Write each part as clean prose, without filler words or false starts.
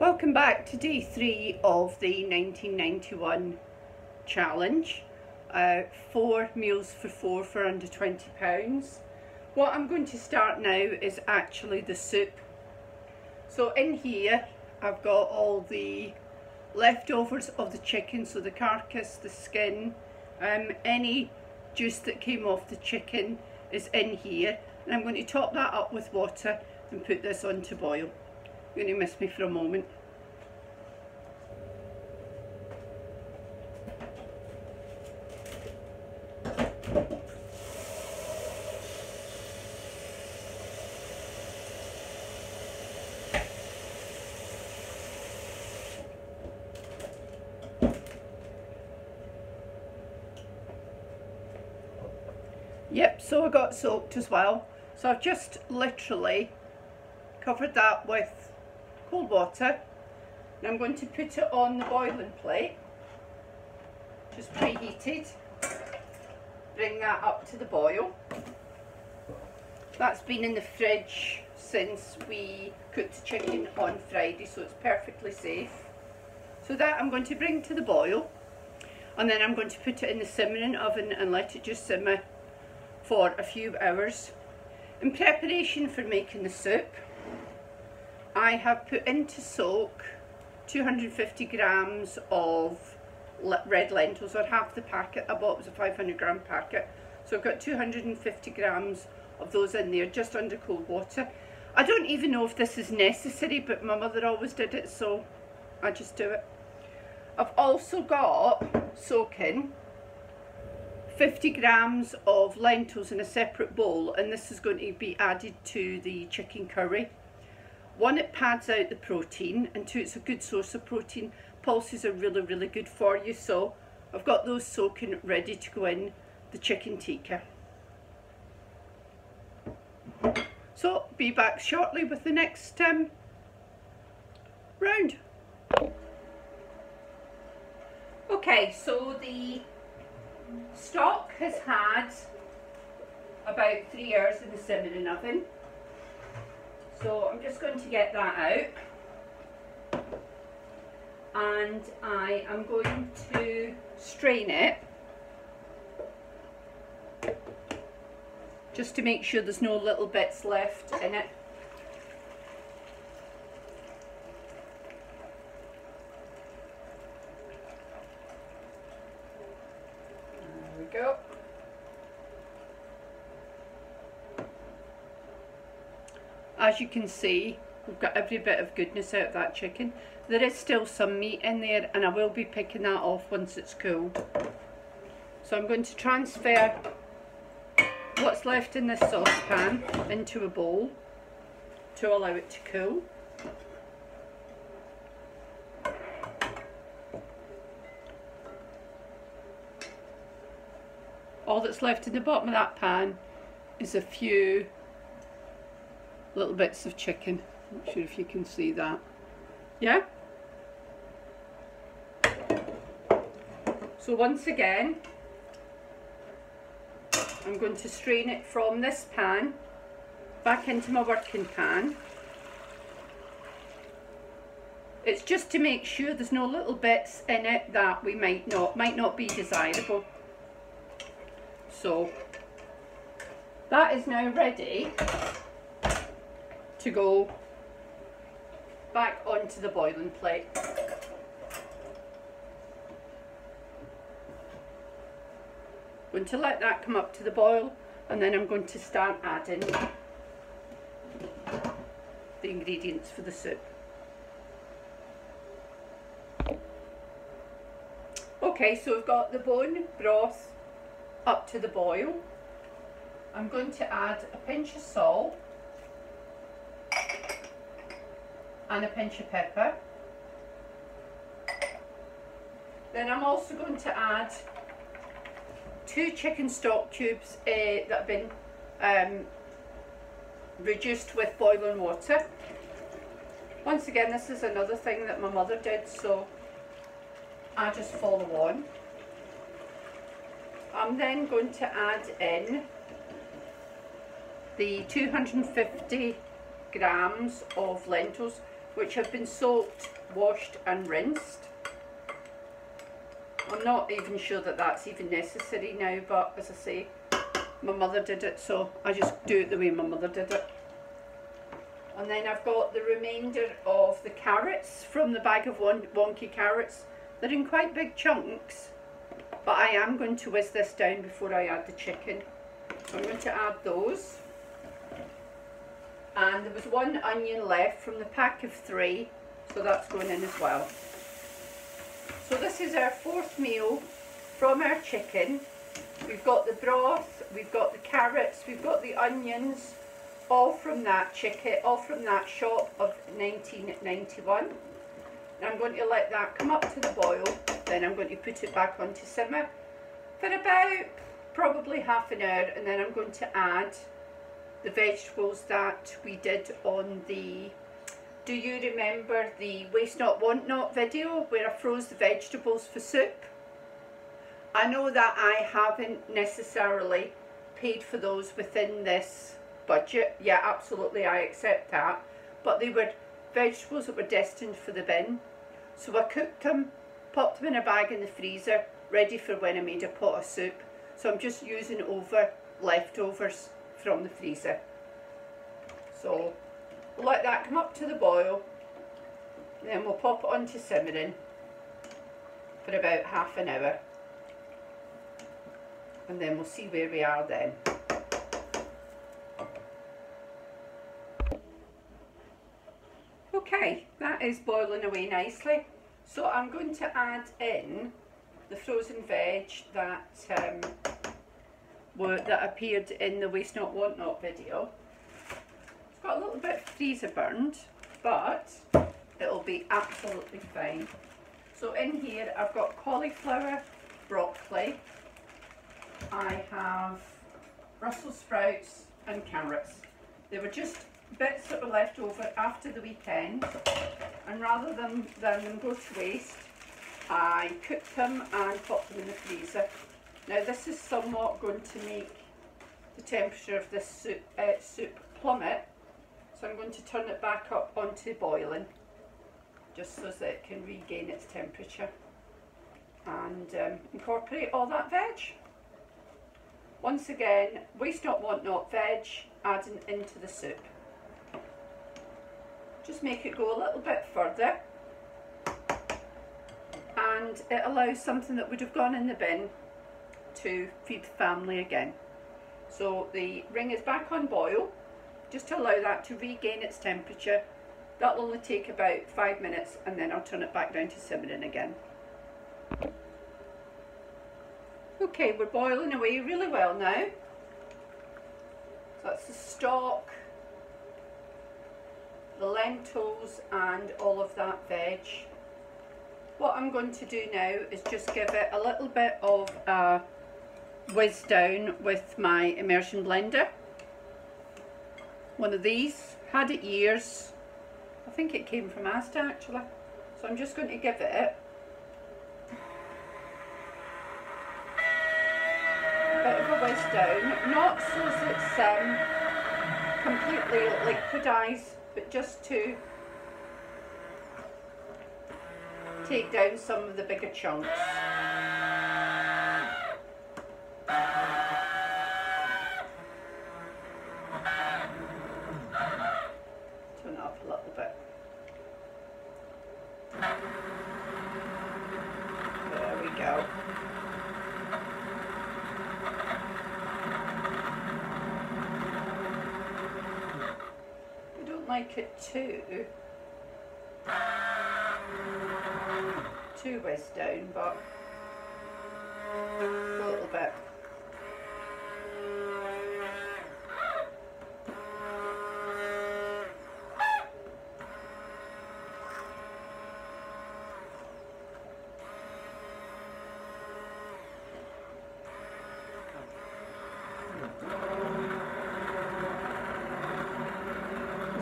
Welcome back to day 3 of the 1991 challenge. 4 meals for 4 for under £20. What I'm going to start now is actually the soup. So in here I've got all the leftovers of the chicken, so the carcass, the skin, any juice that came off the chicken is in here, and I'm going to top that up with water and put this on to boil. You're going to miss me for a moment. Yep, so I got soaked as well. So I've just literally covered that with cold water, and I'm going to put it on the boiling plate, just preheated. Bring that up to the boil. That's been in the fridge since we cooked the chicken on Friday, so it's perfectly safe. So that I'm going to bring to the boil, and then I'm going to put it in the simmering oven and let it just simmer for a few hours. In preparation for making the soup, I have put into soak 250 grams of red lentils, or half the packet. I bought was a 500 gram packet, so I've got 250 grams of those in there, just under cold water. I don't even know if this is necessary, but my mother always did it, so I just do it. I've also got soaking 50 grams of lentils in a separate bowl, and this is going to be added to the chicken curry. One, it pads out the protein, and two, it's a good source of protein. Pulses are really good for you, so I've got those soaking ready to go in the chicken tikka. So be back shortly with the next round. Okay, so the stock has had about 3 hours in the simmering oven, so I'm just going to get that out, and I am going to strain it just to make sure there's no little bits left in it. Go. As you can see, we've got every bit of goodness out of that chicken. There is still some meat in there, and I will be picking that off once it's cooled. So I'm going to transfer what's left in this saucepan into a bowl to allow it to cool. All that's left in the bottom of that pan is a few little bits of chicken. Not sure if you can see that. Yeah? So once again, I'm going to strain it from this pan back into my working pan. It's just to make sure there's no little bits in it that we might not be desirable. So that is now ready to go back onto the boiling plate. Going to let that come up to the boil, and then I'm going to start adding the ingredients for the soup. Okay, so we've got the bone broth up to the boil. I'm going to add a pinch of salt and a pinch of pepper. Then I'm also going to add 2 chicken stock cubes that have been reduced with boiling water. Once again, this is another thing that my mother did, so I just follow on. I'm then going to add in the 250 grams of lentils. which have been soaked, washed and rinsed. I'm not even sure that that's even necessary now, but as I say, my mother did it, so I just do it the way my mother did it. And then I've got the remainder of the carrots from the bag of wonky carrots. They're in quite big chunks, but I am going to whiz this down before I add the chicken. So I'm going to add those. And there was one onion left from the pack of 3, so that's going in as well. So this is our 4th meal from our chicken. We've got the broth, we've got the carrots, we've got the onions, all from that chicken, all from that shop of 1991. And I'm going to let that come up to the boil, then I'm going to put it back on to simmer for about probably half an hour, and then I'm going to add the vegetables that we did on the, do you remember the Waste Not Want Not video where I froze the vegetables for soup? I know that I haven't necessarily paid for those within this budget. Yeah, absolutely, I accept that. But they were vegetables that were destined for the bin. So I cooked them, popped them in a bag in the freezer, ready for when I made a pot of soup. So I'm just using over leftovers from the freezer. So we'll let that come up to the boil, and then we'll pop it onto simmering for about half an hour, and then we'll see where we are then. Okay, that is boiling away nicely. So I'm going to add in the frozen veg that that appeared in the Waste Not Want Not video. It's got a little bit freezer burned, but it'll be absolutely fine. So in here I've got cauliflower, broccoli, I have Brussels sprouts and carrots. They were just bits that were left over after the weekend, and rather than them go to waste, I cooked them and popped them in the freezer. Now this is somewhat going to make the temperature of this soup plummet, so I'm going to turn it back up onto boiling, just so that it can regain its temperature, and incorporate all that veg. Once again, Waste Not Want Not veg, adding into the soup. Just make it go a little bit further, and it allows something that would have gone in the bin to feed the family again. So the ring is back on boil, just to allow that to regain its temperature. That'll only take about 5 minutes, and then I'll turn it back down to simmering again. Okay, we're boiling away really well now. So that's the stock, the lentils and all of that veg. What I'm going to do now is just give it a little bit of a whiz down with my immersion blender. One of these, had it years, I think it came from Asda actually. So I'm just going to give it a bit of a whiz down, not so that it's completely liquidised, but just to take down some of the bigger chunks. Turn it up a little bit. There we go. I don't like it too whizzed down, but a little bit.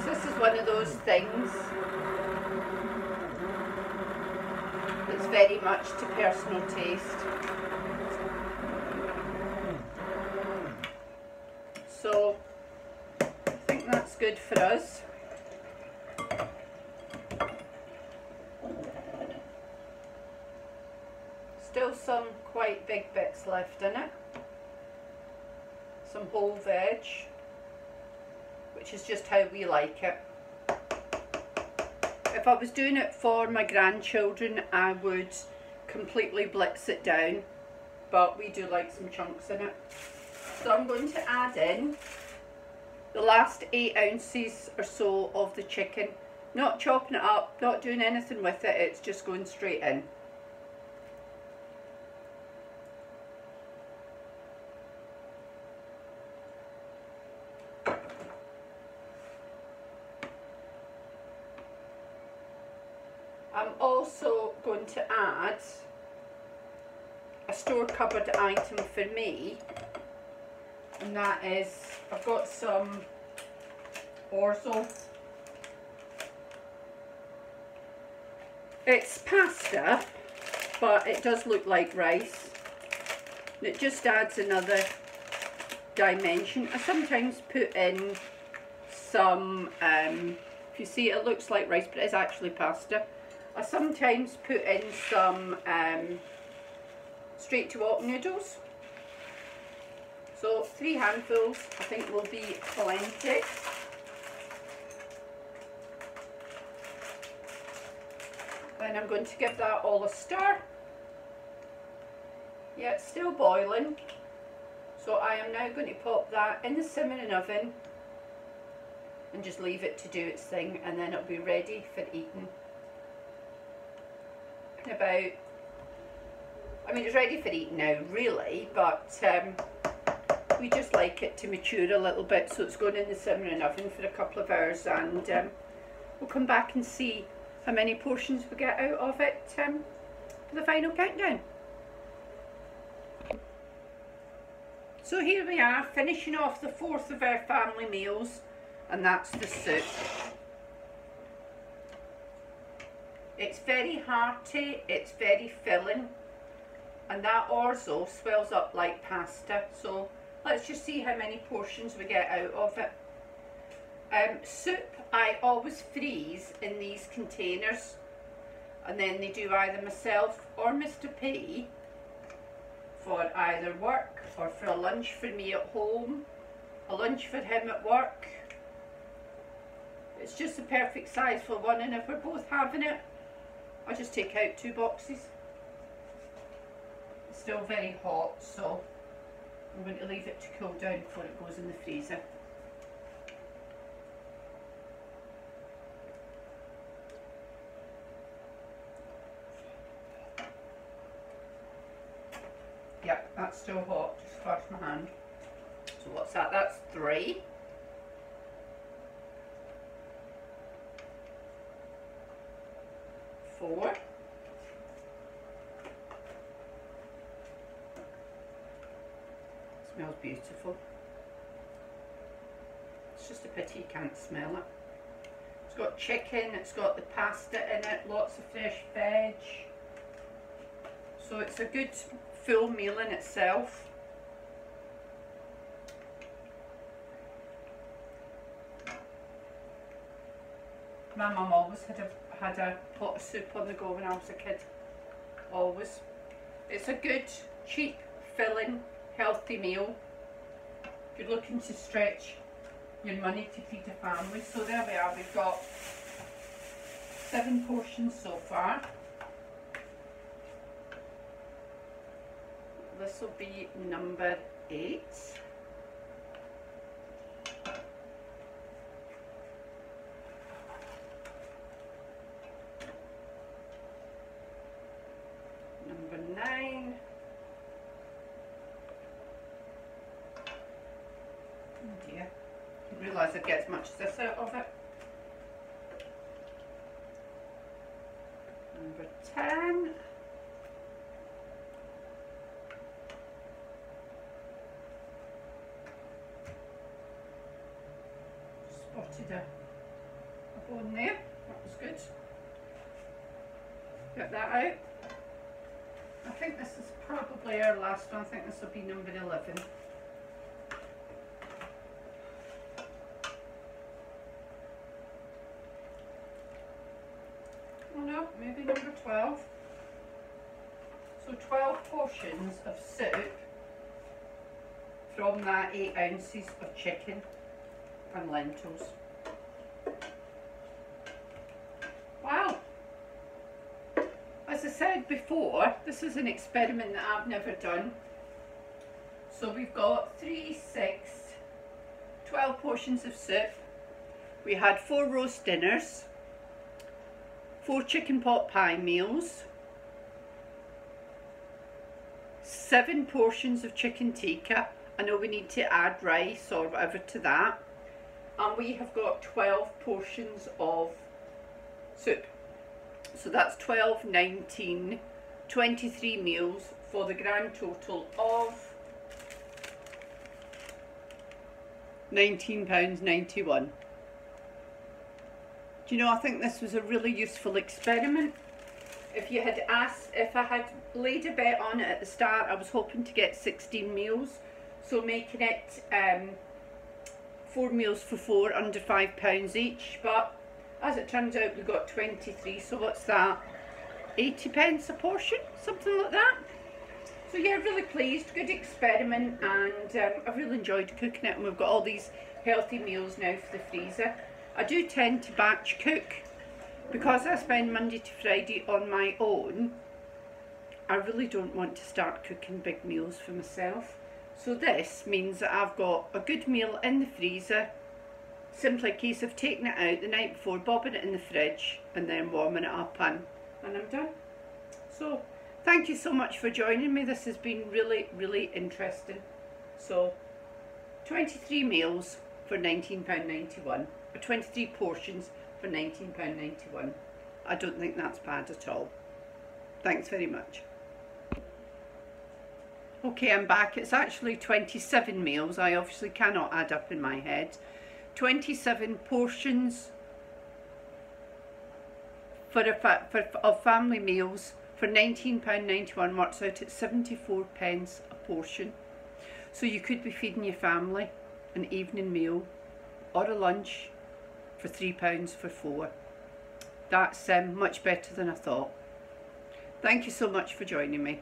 This is one of those things that's very much to personal taste. So I think that's good for us. still some quite big bits left in it. Some whole veg, which is just how we like it. If I was doing it for my grandchildren, I would completely blitz it down, but we do like some chunks in it. So I'm going to add in the last 8 ounces or so of the chicken. Not chopping it up, not doing anything with it, it's just going straight in. I'm also going to add a store cupboard item for me, and that is, I've got some orzo. It's pasta, but it does look like rice, and it just adds another dimension. I sometimes put in some, if you see it looks like rice, but it is actually pasta. I sometimes put in some straight to wok noodles. So 3 handfuls I think will be plenty. Then I'm going to give that all a stir. Yeah, it's still boiling. So I am now going to pop that in the simmering oven and just leave it to do its thing, and then it'll be ready for eating in about, I mean, it's ready for eating now really, but we just like it to mature a little bit, so it's going in the simmering oven for a couple of hours, and we'll come back and see how many portions we get out of it for the final countdown. So here we are, finishing off the 4th of our family meals, and that's the soup. It's very hearty, it's very filling, and that orzo swells up like pasta. So let's just see how many portions we get out of it. Soup I always freeze in these containers, and then they do either myself or Mr. P for either work or for a lunch for me at home, a lunch for him at work. It's just the perfect size for one, and if we're both having it, I'll just take out 2 boxes. It's still very hot, so I'm going to leave it to cool down before it goes in the freezer. Yep, that's still hot, just wash my hand. So what's that? That's 3. Four. Smells beautiful. It's just a pity you can't smell it. It's got chicken, it's got the pasta in it, lots of fresh veg. So it's a good full meal in itself. My mum always had a pot of soup on the go when I was a kid. Always. It's a good, cheap, filling, healthy meal if you're looking to stretch your money to feed a family. So there we are, we've got 7 portions so far. This will be number 8. Number 9. Oh dear, I didn't realise I'd get as much as this out of it. Number 10. Spotted a bone there, that was good. Get that out. I think this is probably our last one. I think this will be number 11. Oh no, maybe number 12. So 12 portions of soup from that 8 ounces of chicken and lentils. Wow! As I said before, this is an experiment that I've never done. So we've got 3, 6, 12 portions of soup. We had 4 roast dinners, 4 chicken pot pie meals, 7 portions of chicken tikka. I know we need to add rice or whatever to that. And we have got 12 portions of soup. So that's 12, 19, 23 meals for the grand total of £19.91. Do you know, I think this was a really useful experiment. If you had asked, if I had laid a bet on it at the start, I was hoping to get 16 meals. So making it 4 meals for 4 under £5 each. But as it turns out, we got 23. So what's that? 80 pence a portion? Something like that. So yeah, really pleased, good experiment, and I've really enjoyed cooking it, and we've got all these healthy meals now for the freezer. I do tend to batch cook because I spend Monday to Friday on my own. I really don't want to start cooking big meals for myself. So this means that I've got a good meal in the freezer, simply a case of taking it out the night before, bobbing it in the fridge, and then warming it up, and I'm done. So thank you so much for joining me. This has been really, really interesting. So 23 meals for £19.91, or 23 portions for £19.91. I don't think that's bad at all. Thanks very much. Okay, I'm back. It's actually 27 meals. I obviously cannot add up in my head. 27 portions of family meals for £19.91 works out at 74 pence a portion. So you could be feeding your family an evening meal or a lunch for £3 for 4. That's much better than I thought. Thank you so much for joining me.